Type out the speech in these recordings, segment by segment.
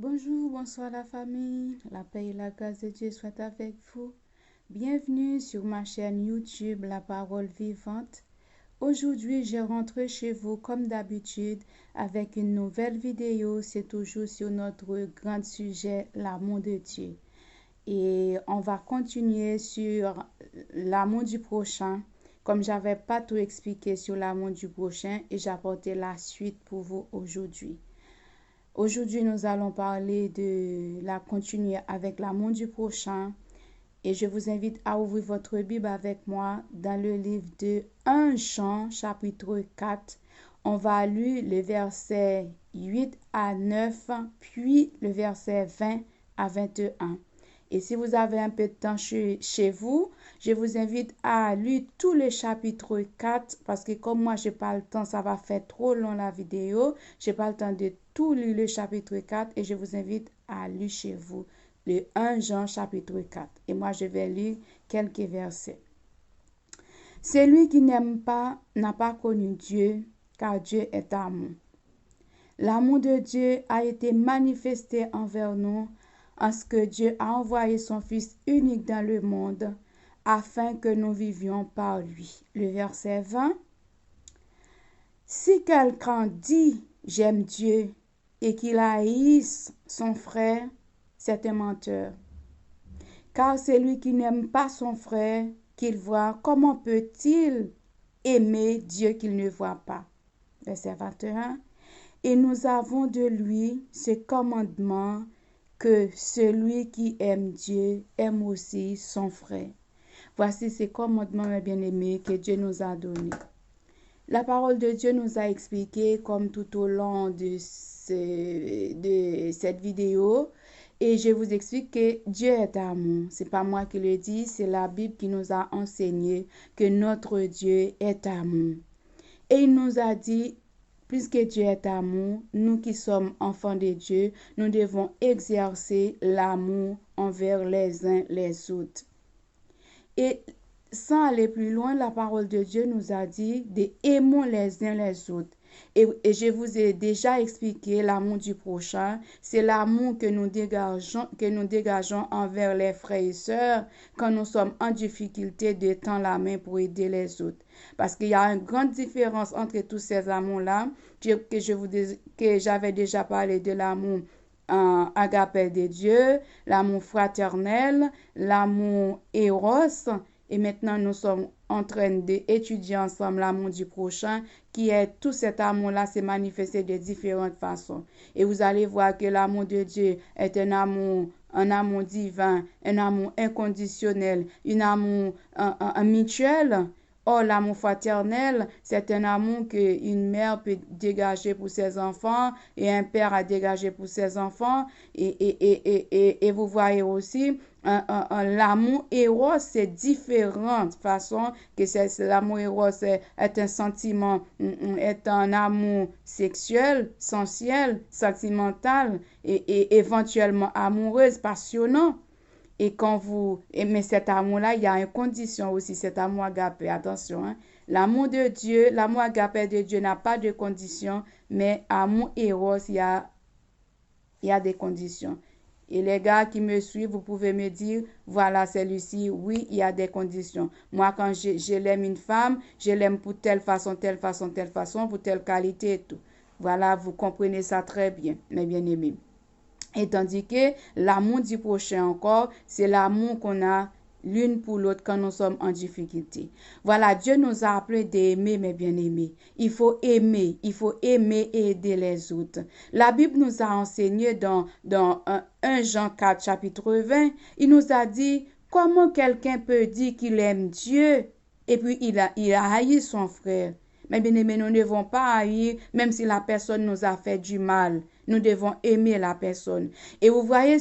Bonjour, bonsoir la famille. La paix et la grâce de Dieu soient avec vous. Bienvenue sur ma chaîne YouTube La Parole Vivante. Aujourd'hui, je rentre chez vous comme d'habitude avec une nouvelle vidéo. C'est toujours sur notre grand sujet, l'amour de Dieu. Et on va continuer sur l'amour du prochain. Comme j'avais pas tout expliqué sur l'amour du prochain, et j'apportais la suite pour vous aujourd'hui. Aujourd'hui, nous allons parler de la continuer avec l'amour du prochain. Et je vous invite à ouvrir votre Bible avec moi dans le livre de 1 Jean, chapitre 4. On va lire le verset 8 à 9, puis le verset 20 à 21. Et si vous avez un peu de temps chez vous, je vous invite à lire tout le chapitre 4 parce que comme moi, je n'ai pas le temps, ça va faire trop long la vidéo. Je n'ai pas le temps de tout lire le chapitre 4 et je vous invite à lire chez vous le 1 Jean chapitre 4. Et moi, je vais lire quelques versets. Celui qui n'aime pas n'a pas connu Dieu, car Dieu est amour. L'amour de Dieu a été manifesté envers nous en ce que Dieu a envoyé son Fils unique dans le monde afin que nous vivions par lui. Le verset 20. Si quelqu'un dit « j'aime Dieu » et qu'il haïsse son frère, c'est un menteur. Car celui qui n'aime pas son frère qu'il voit, comment peut-il aimer Dieu qu'il ne voit pas? Verset 21. Et nous avons de lui ce commandement que celui qui aime Dieu aime aussi son frère. Voici ces commandements, mes bien-aimés, que Dieu nous a donnés. La parole de Dieu nous a expliqué, comme tout au long de cette vidéo, et je vous explique que Dieu est amour. C'est pas moi qui le dis, c'est la Bible qui nous a enseigné que notre Dieu est amour. Et il nous a dit, puisque Dieu est amour, nous qui sommes enfants de Dieu, nous devons exercer l'amour envers les uns les autres. Et sans aller plus loin, la parole de Dieu nous a dit d'aimer les uns les autres. Et je vous ai déjà expliqué l'amour du prochain. C'est l'amour que nous dégageons envers les frères et sœurs quand nous sommes en difficulté de tendre la main pour aider les autres. Parce qu'il y a une grande différence entre tous ces amours-là, que j'avais déjà parlé de l'amour agapé de Dieu, l'amour fraternel, l'amour éros. Et maintenant, nous sommes en train d'étudier ensemble l'amour du prochain, qui est tout cet amour-là s'est manifesté de différentes façons. Et vous allez voir que l'amour de Dieu est un amour divin, un amour inconditionnel, un mutuel. Or, l'amour fraternel, c'est un amour qu'une mère peut dégager pour ses enfants et un père a dégagé pour ses enfants. Et vous voyez aussi, l'amour éros, c'est différentes façons que l'amour éros est un sentiment, est un amour sexuel, sensuel, sentimental et éventuellement amoureuse, passionnant. Et quand vous aimez cet amour-là, il y a une condition aussi, cet amour agapé. Attention, hein? L'amour de Dieu, l'amour agapé de Dieu n'a pas de condition, mais amour éros, il y a des conditions. Et les gars qui me suivent, vous pouvez me dire, voilà, celui-ci, oui, il y a des conditions. Moi, quand je l'aime une femme, je l'aime pour telle façon, pour telle qualité et tout. Voilà, vous comprenez ça très bien, mes bien-aimés. Et tandis que l'amour du prochain encore, c'est l'amour qu'on a l'une pour l'autre quand nous sommes en difficulté. Voilà, Dieu nous a appelés d'aimer, mes bien-aimés. Il faut aimer et aider les autres. La Bible nous a enseigné dans 1 Jean 4, chapitre 20, il nous a dit comment quelqu'un peut dire qu'il aime Dieu et puis il a haï son frère. Mais bien aimés, nous ne devons pas haïr, même si la personne nous a fait du mal. Nous devons aimer la personne. Et vous voyez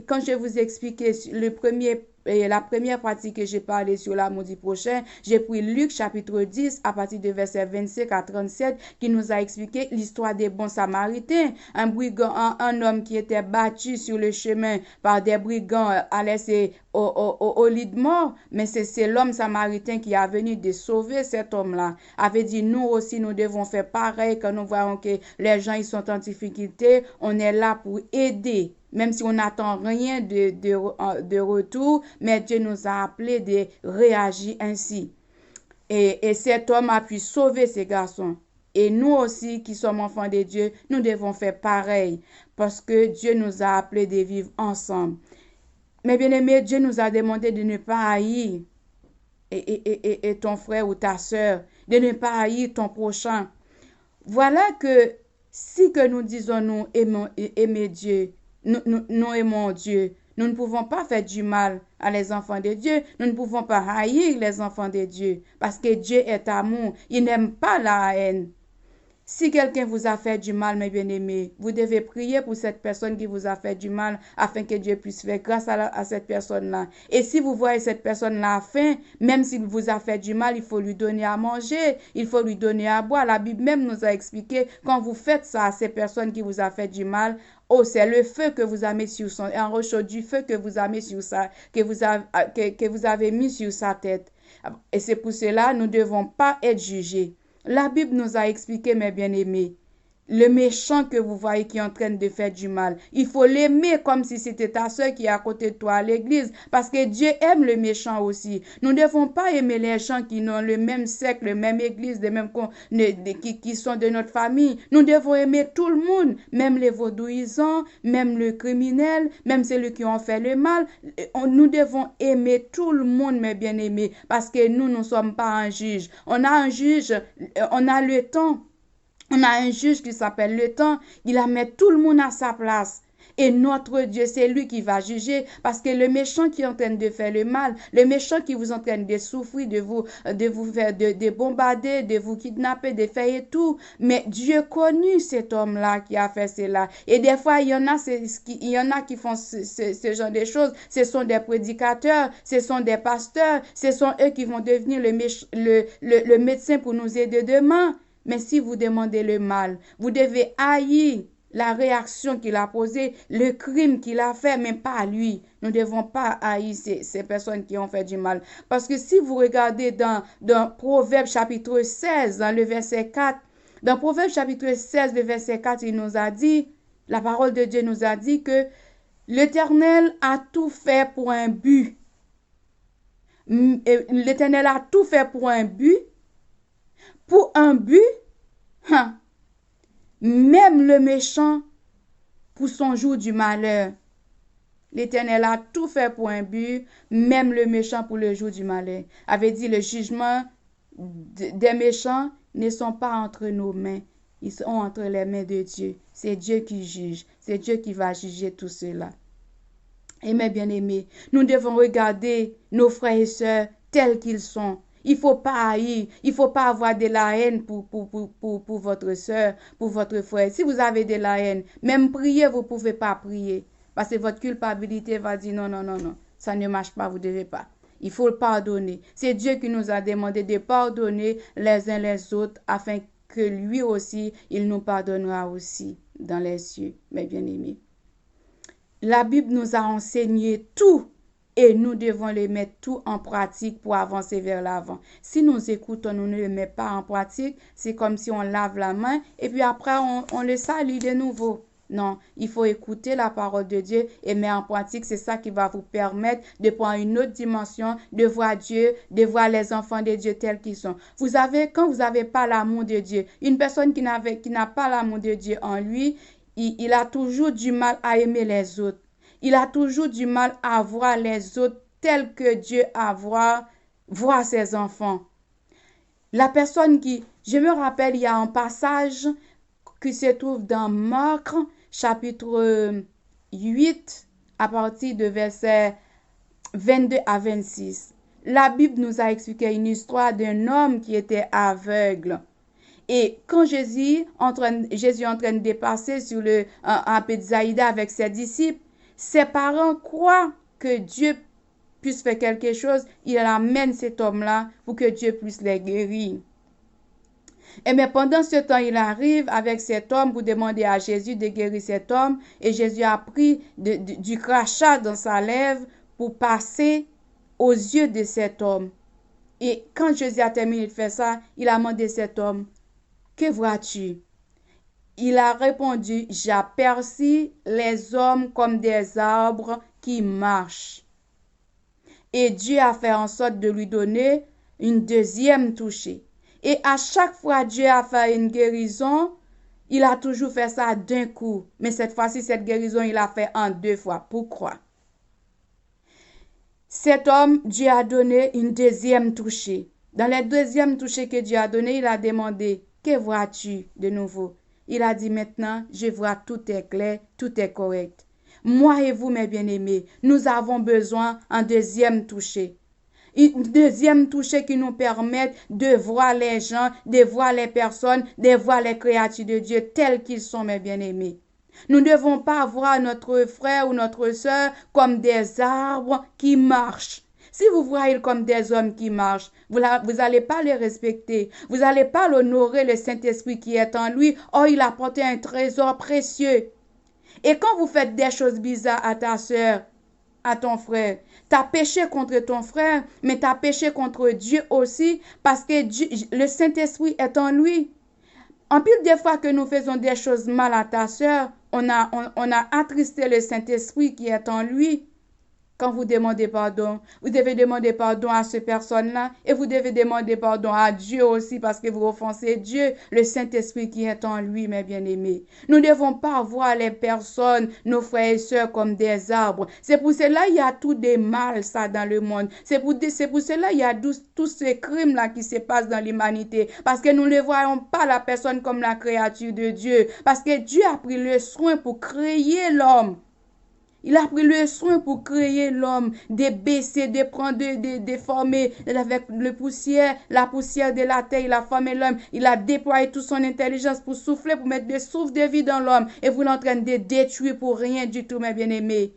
quand je vous expliquais le premier la première pratique que j'ai parlé sur l'amour du prochain, j'ai pris Luc chapitre 10 à partir de verset 25 à 37 qui nous a expliqué l'histoire des bons samaritains. Un brigand, un homme qui était battu sur le chemin par des brigands a laissé au lit de mort, mais c'est l'homme samaritain qui a venu de sauver cet homme-là. Avait dit, nous aussi, nous devons faire pareil quand nous voyons que les gens ils sont en difficulté. On est là pour aider, même si on n'attend rien de retour, mais Dieu nous a appelés de réagir ainsi. Et cet homme a pu sauver ces garçons. Et nous aussi, qui sommes enfants de Dieu, nous devons faire pareil, parce que Dieu nous a appelés de vivre ensemble. Mais bien aimé, Dieu nous a demandé de ne pas haïr et ton frère ou ta soeur, de ne pas haïr ton prochain. Voilà que si que nous disons nous aimons aimer Dieu, nous aimons Dieu, nous ne pouvons pas faire du mal à les enfants de Dieu, nous ne pouvons pas haïr les enfants de Dieu, parce que Dieu est amour, il n'aime pas la haine. Si quelqu'un vous a fait du mal, mes bien-aimés, vous devez prier pour cette personne qui vous a fait du mal afin que Dieu puisse faire grâce à cette personne-là. Et si vous voyez cette personne-là à faim, même s'il vous a fait du mal, il faut lui donner à manger, il faut lui donner à boire. La Bible même nous a expliqué, quand vous faites ça à ces personnes qui vous a fait du mal, oh, c'est le feu que vous avez mis sur son, un rocheau du feu que vous avez mis sur sa, que vous avez mis sur sa tête. Et c'est pour cela, nous ne devons pas être jugés. La Bible nous a expliqué, mes bien-aimés, le méchant que vous voyez qui est en train de faire du mal. Il faut l'aimer comme si c'était ta soeur qui est à côté de toi à l'église, parce que Dieu aime le méchant aussi. Nous ne devons pas aimer les gens qui ont le même sexe, la même église, qui sont de notre famille. Nous devons aimer tout le monde, même les vaudouisants, même le criminel, même ceux qui ont fait le mal. Nous devons aimer tout le monde, mes bien-aimés, parce que nous ne sommes pas un juge. On a un juge, on a le temps. On a un juge qui s'appelle le temps. Il a mis tout le monde à sa place. Et notre Dieu, c'est lui qui va juger, parce que le méchant qui est en train de faire le mal, le méchant qui vous est en train de souffrir, de vous faire, de bombarder, de vous kidnapper, de faire et tout. Mais Dieu connu cet homme-là qui a fait cela. Et des fois, il y en a qui font ce genre de choses. Ce sont des prédicateurs, ce sont des pasteurs, ce sont eux qui vont devenir le médecin pour nous aider demain. Mais si vous demandez le mal, vous devez haïr la réaction qu'il a posée, le crime qu'il a fait, mais pas lui. Nous ne devons pas haïr ces personnes qui ont fait du mal. Parce que si vous regardez dans Proverbe chapitre 16, dans le verset 4, dans Proverbe chapitre 16, le verset 4, il nous a dit, la parole de Dieu nous a dit que l'Éternel a tout fait pour un but. L'Éternel a tout fait pour un but. Pour un but, même le méchant pour son jour du malheur. L'Éternel a tout fait pour un but, même le méchant pour le jour du malheur. Avait dit le jugement des méchants ne sont pas entre nos mains, ils sont entre les mains de Dieu. C'est Dieu qui juge, c'est Dieu qui va juger tout cela. Et mes bien-aimés, nous devons regarder nos frères et sœurs tels qu'ils sont. Il ne faut pas haïr, il ne faut pas avoir de la haine pour votre soeur, pour votre frère. Si vous avez de la haine, même prier, vous ne pouvez pas prier. Parce que votre culpabilité va dire non, non, non, non, ça ne marche pas, vous ne devez pas. Il faut le pardonner. C'est Dieu qui nous a demandé de pardonner les uns les autres afin que lui aussi, il nous pardonnera aussi dans les cieux, mes bien-aimés. La Bible nous a enseigné tout. Et nous devons le mettre tout en pratique pour avancer vers l'avant. Si nous écoutons, nous ne le mettons pas en pratique, c'est comme si on lave la main et puis après on le salit de nouveau. Non, il faut écouter la parole de Dieu et mettre en pratique. C'est ça qui va vous permettre de prendre une autre dimension, de voir Dieu, de voir les enfants de Dieu tels qu'ils sont. Quand vous n'avez pas l'amour de Dieu, une personne qui n'a pas l'amour de Dieu en lui, il a toujours du mal à aimer les autres. Il a toujours du mal à voir les autres tels que Dieu a voir ses enfants. La personne je me rappelle, il y a un passage qui se trouve dans Marc, chapitre 8, à partir de versets 22 à 26. La Bible nous a expliqué une histoire d'un homme qui était aveugle. Et quand Jésus est en train de passer sur à Bethsaïda avec ses disciples, ses parents croient que Dieu puisse faire quelque chose, il amène cet homme-là pour que Dieu puisse les guérir. Et mais pendant ce temps, il arrive avec cet homme pour demander à Jésus de guérir cet homme. Et Jésus a pris du crachat dans sa lèvre pour passer aux yeux de cet homme. Et quand Jésus a terminé de faire ça, il a demandé à cet homme, que vois-tu? Il a répondu, j'aperçois les hommes comme des arbres qui marchent. Et Dieu a fait en sorte de lui donner une deuxième touchée. Et à chaque fois Dieu a fait une guérison, il a toujours fait ça d'un coup. Mais cette fois-ci, cette guérison, il a fait en 2 fois. Pourquoi? Cet homme, Dieu a donné une deuxième touchée. Dans la deuxième touchée que Dieu a donnée, il a demandé, que vois-tu de nouveau? Il a dit maintenant, je vois tout est clair, tout est correct. Moi et vous, mes bien-aimés, nous avons besoin d'un deuxième touchée. Une deuxième touchée qui nous permette de voir les gens, de voir les personnes, de voir les créatures de Dieu tels qu'ils sont, mes bien-aimés. Nous ne devons pas voir notre frère ou notre sœur comme des arbres qui marchent. Si vous voyez comme des hommes qui marchent, vous n'allez pas les respecter. Vous n'allez pas l'honorer, le Saint-Esprit qui est en lui. Oh, il a apporté un trésor précieux. Et quand vous faites des choses bizarres à ta sœur, à ton frère, tu as péché contre ton frère, mais tu as péché contre Dieu aussi, parce que Dieu, le Saint-Esprit est en lui. En plus des fois que nous faisons des choses mal à ta sœur, on a attristé le Saint-Esprit qui est en lui. Quand vous demandez pardon, vous devez demander pardon à cette personne-là et vous devez demander pardon à Dieu aussi parce que vous offensez Dieu, le Saint-Esprit qui est en lui, mes bien-aimés. Nous ne devons pas voir les personnes, nos frères et sœurs, comme des arbres. C'est pour cela qu'il y a tout des mal, ça, dans le monde. C'est pour cela qu'il y a tous ces crimes-là qui se passent dans l'humanité. Parce que nous ne voyons pas la personne comme la créature de Dieu. Parce que Dieu a pris le soin pour créer l'homme. Il a pris le soin pour créer l'homme, de baisser, de prendre, de former avec la poussière de la terre, il a formé l'homme, il a déployé toute son intelligence pour souffler, pour mettre des souffles de vie dans l'homme, et vous l'êtes en train de détruire pour rien du tout, mes bien-aimés.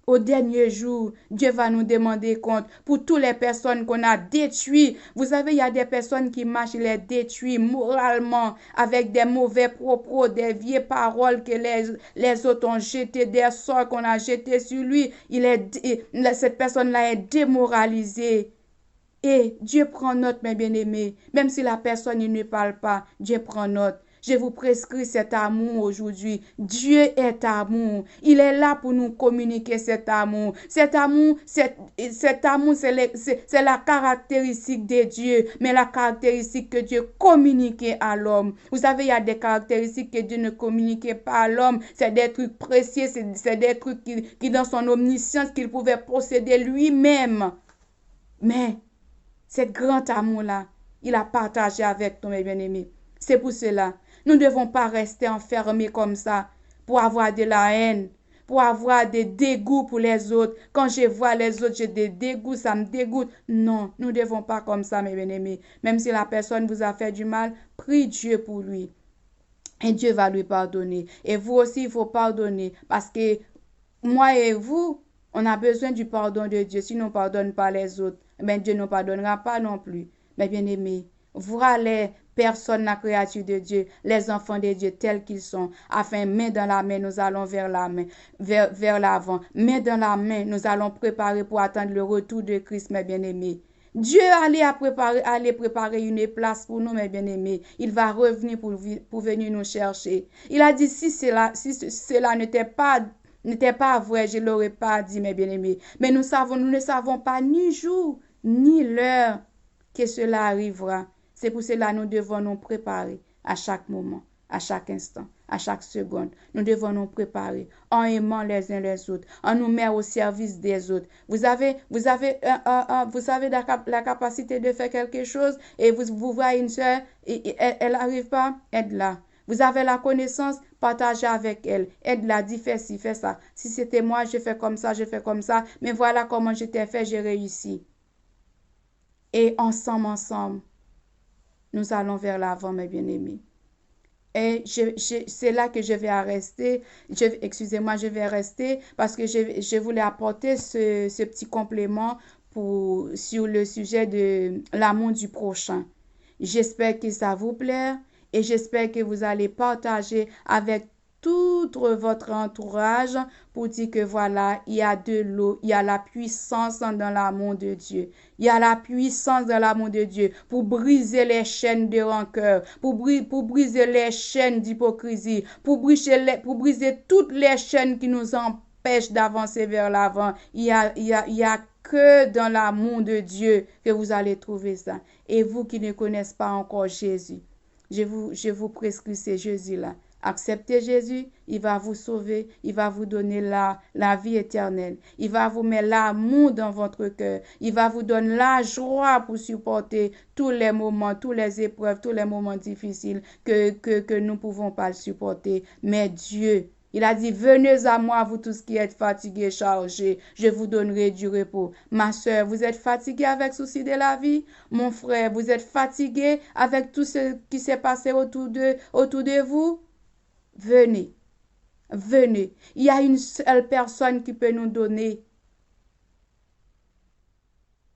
Au dernier jour, Dieu va nous demander compte pour toutes les personnes qu'on a détruites. Vous savez, il y a des personnes qui marchent, il les détruit moralement avec des mauvais propos, des vieilles paroles que les autres ont jetées, des sorts qu'on a jetés sur lui. Cette personne-là est démoralisée. Et Dieu prend note, mes bien-aimés. Même si la personne ne parle pas, Dieu prend note. Je vous prescris cet amour aujourd'hui. Dieu est amour. Il est là pour nous communiquer cet amour. Cet amour, c'est la caractéristique de Dieu, mais la caractéristique que Dieu communiquait à l'homme. Vous savez, il y a des caractéristiques que Dieu ne communiquait pas à l'homme. C'est des trucs précieux, c'est des trucs qui dans son omniscience, qu'il pouvait posséder lui-même. Mais cet grand amour-là, il a partagé avec nous, mes bien-aimés. C'est pour cela, nous ne devons pas rester enfermés comme ça pour avoir de la haine, pour avoir des dégoûts pour les autres. Quand je vois les autres, j'ai des dégoûts, ça me dégoûte. Non, nous ne devons pas comme ça, mes bien-aimés. Même si la personne vous a fait du mal, prie Dieu pour lui. Et Dieu va lui pardonner. Et vous aussi, il faut pardonner. Parce que moi et vous, on a besoin du pardon de Dieu. Si nous ne pardonnons pas les autres, ben Dieu ne nous pardonnera pas non plus. Mais bien aimés, voilà les personnes, la créature de Dieu, les enfants de Dieu tels qu'ils sont, afin, main dans la main, nous allons vers la main, vers l'avant. Main dans la main, nous allons préparer pour attendre le retour de Christ, mes bien-aimés. Dieu allait préparer une place pour nous, mes bien-aimés. Il va revenir pour venir nous chercher. Il a dit, si cela n'était pas vrai, je ne l'aurais pas dit, mes bien-aimés. Mais nous ne savons pas ni jour, ni l'heure que cela arrivera. C'est pour cela que nous devons nous préparer à chaque moment, à chaque instant, à chaque seconde. Nous devons nous préparer en aimant les uns les autres, en nous mettant au service des autres. Vous avez la capacité de faire quelque chose et vous voyez une soeur et elle n'arrive pas, aide-la. Vous avez la connaissance, partagez avec elle. Aide-la, dis fais ci, fais ça. Si c'était moi, je fais comme ça, mais voilà comment je t'ai fait, j'ai réussi. Et ensemble, nous allons vers l'avant, mes bien-aimés. Et c'est là que je vais rester. Excusez-moi, je vais rester parce que je voulais apporter ce petit complément sur le sujet de l'amour du prochain. J'espère que ça vous plaît et j'espère que vous allez partager avec tout votre entourage pour dire que voilà, il y a de l'eau, il y a la puissance dans l'amour de Dieu. Il y a la puissance dans l'amour de Dieu pour briser les chaînes de rancœur, pour briser les chaînes d'hypocrisie, pour briser toutes les chaînes qui nous empêchent d'avancer vers l'avant. Il y a que dans l'amour de Dieu que vous allez trouver ça. Et vous qui ne connaissez pas encore Jésus, je vous prescris ce Jésus-là. Acceptez Jésus, il va vous sauver, il va vous donner la vie éternelle. Il va vous mettre l'amour dans votre cœur. Il va vous donner la joie pour supporter tous les moments, toutes les épreuves, tous les moments difficiles que nous ne pouvons pas supporter. Mais Dieu, il a dit, venez à moi, vous tous qui êtes fatigués, chargés, je vous donnerai du repos. Ma soeur, vous êtes fatigué avec le souci de la vie? Mon frère, vous êtes fatigué avec tout ce qui s'est passé autour de vous? Venez, venez. Il y a une seule personne qui peut nous donner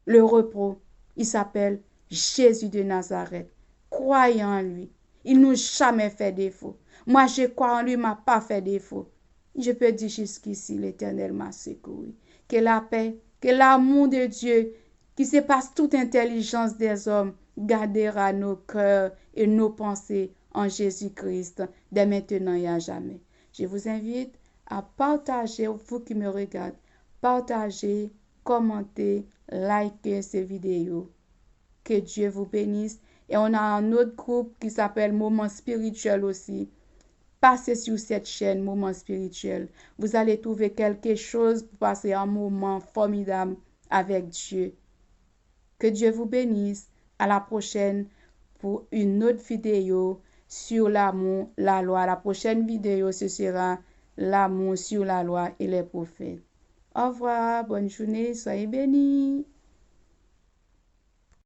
le repos. Il s'appelle Jésus de Nazareth. Croyez en lui. Il ne nous jamais fait défaut. Moi, je crois en lui, il ne m'a pas fait défaut. Je peux dire jusqu'ici, l'Éternel m'a secouru. Que la paix, que l'amour de Dieu, qui surpasse toute intelligence des hommes, gardera nos cœurs et nos pensées en Jésus-Christ, dès maintenant et à jamais. Je vous invite à partager, vous qui me regardez, partager, commenter, liker ces vidéos. Que Dieu vous bénisse. Et on a un autre groupe qui s'appelle Moment Spirituel aussi. Passez sur cette chaîne Moment Spirituel. Vous allez trouver quelque chose pour passer un moment formidable avec Dieu. Que Dieu vous bénisse. À la prochaine pour une autre vidéo sur l'amour, la loi. La prochaine vidéo, ce sera l'amour sur la loi et les prophètes. Au revoir, bonne journée, soyez bénis.